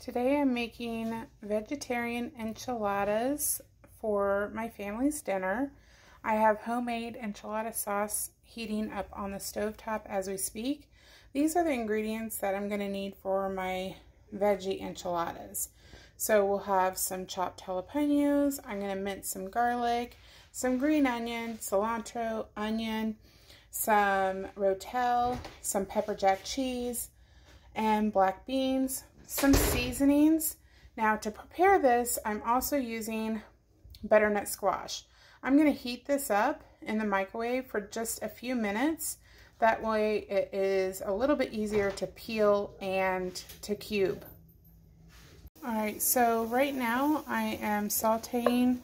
Today I'm making vegetarian enchiladas for my family's dinner. I have homemade enchilada sauce heating up on the stovetop as we speak. These are the ingredients that I'm going to need for my veggie enchiladas. So we'll have some chopped jalapenos, I'm going to mince some garlic, some green onion, cilantro, onion, some rotel, some pepper jack cheese, and black beans, some seasonings. Now to prepare this, I'm also using butternut squash. I'm going to heat this up in the microwave for just a few minutes. That way it is a little bit easier to peel and to cube. Alright, so right now I am sauteing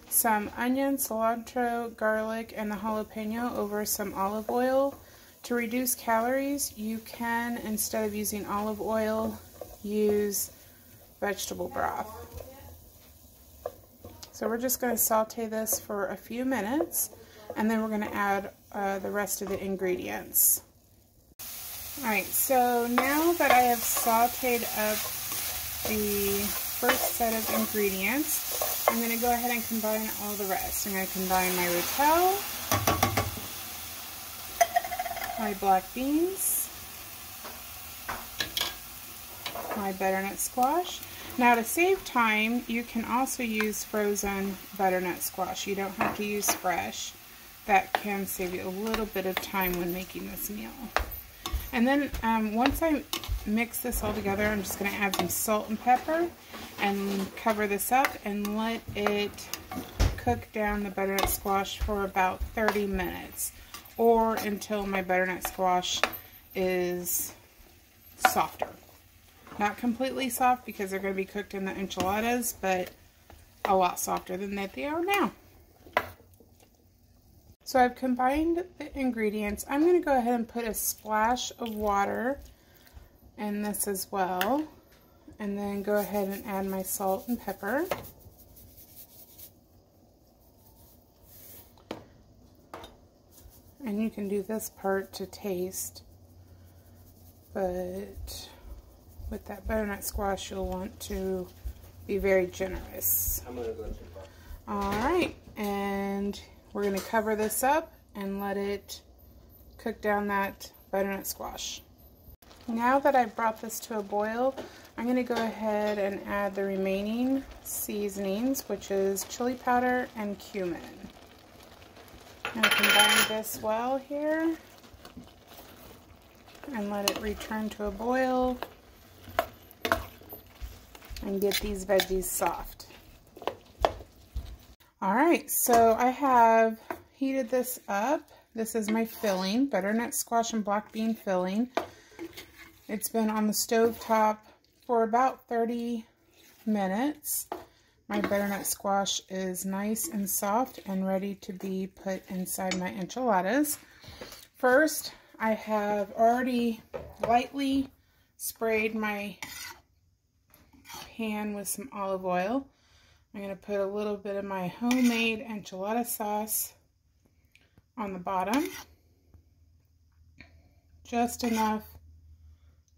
some onion, cilantro, garlic, and the jalapeno over some olive oil. To reduce calories, you can, instead of using olive oil, use vegetable broth. So we're just going to saute this for a few minutes, and then we're going to add the rest of the ingredients. Alright, so now that I have sauteed up the first set of ingredients, I'm going to go ahead and combine all the rest. I'm going to combine my rotel, my black beans, my butternut squash. Now to save time, you can also use frozen butternut squash. You don't have to use fresh. That can save you a little bit of time when making this meal. And then once I mix this all together, I'm just going to add some salt and pepper and cover this up and let it cook down the butternut squash for about 30 minutes or until my butternut squash is softer. Not completely soft because they're going to be cooked in the enchiladas, but a lot softer than that they are now. So I've combined the ingredients. I'm going to go ahead and put a splash of water in this as well. And then go ahead and add my salt and pepper. And you can do this part to taste. But with that butternut squash, you'll want to be very generous. I'm gonna go too far. Alright, and we're going to cover this up and let it cook down that butternut squash. Now that I've brought this to a boil, I'm going to go ahead and add the remaining seasonings, which is chili powder and cumin. I'm going to combine this well here and let it return to a boil and get these veggies soft. Alright, so I have heated this up. This is my filling, butternut squash and black bean filling. It's been on the stove top for about 30 minutes. My butternut squash is nice and soft and ready to be put inside my enchiladas. First, I have already lightly sprayed my pan with some olive oil. I'm going to put a little bit of my homemade enchilada sauce on the bottom. Just enough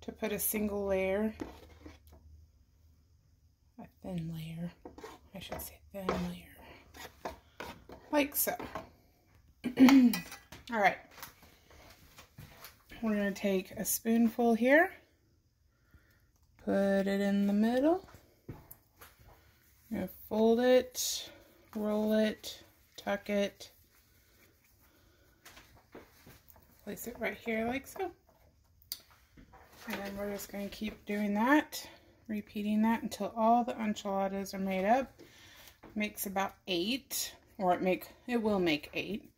to put a single layer, a thin layer, I should say thin layer, like so. Alright, we're going to take a spoonful here, put it in the middle, I'm going to fold it, roll it, tuck it, place it right here like so. And then we're just going to keep doing that, repeating that until all the enchiladas are made up. Makes about 8, or it will make 8.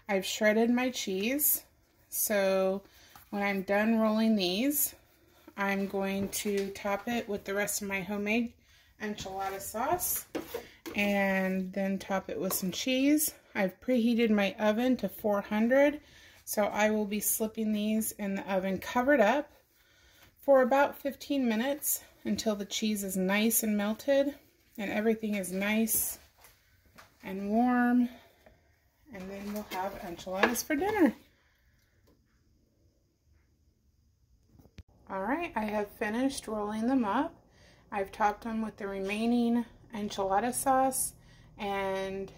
I've shredded my cheese, so when I'm done rolling these, I'm going to top it with the rest of my homemade enchilada sauce and then top it with some cheese. I've preheated my oven to 400, so I will be slipping these in the oven covered up for about 15 minutes until the cheese is nice and melted and everything is nice and warm, and then we'll have enchiladas for dinner. Alright, I have finished rolling them up. I've topped them with the remaining enchilada sauce and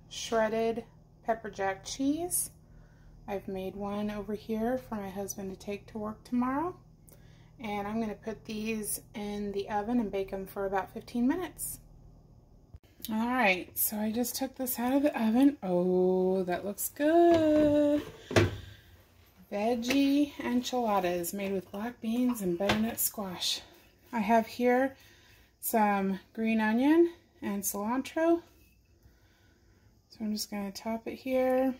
shredded pepper jack cheese. I've made one over here for my husband to take to work tomorrow. And I'm going to put these in the oven and bake them for about 15 minutes. Alright, so I just took this out of the oven. Oh, that looks good. Veggie enchiladas made with black beans and butternut squash. I have here some green onion and cilantro. So I'm just going to top it here.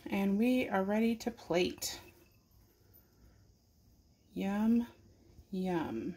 And we are ready to plate. Yum, yum.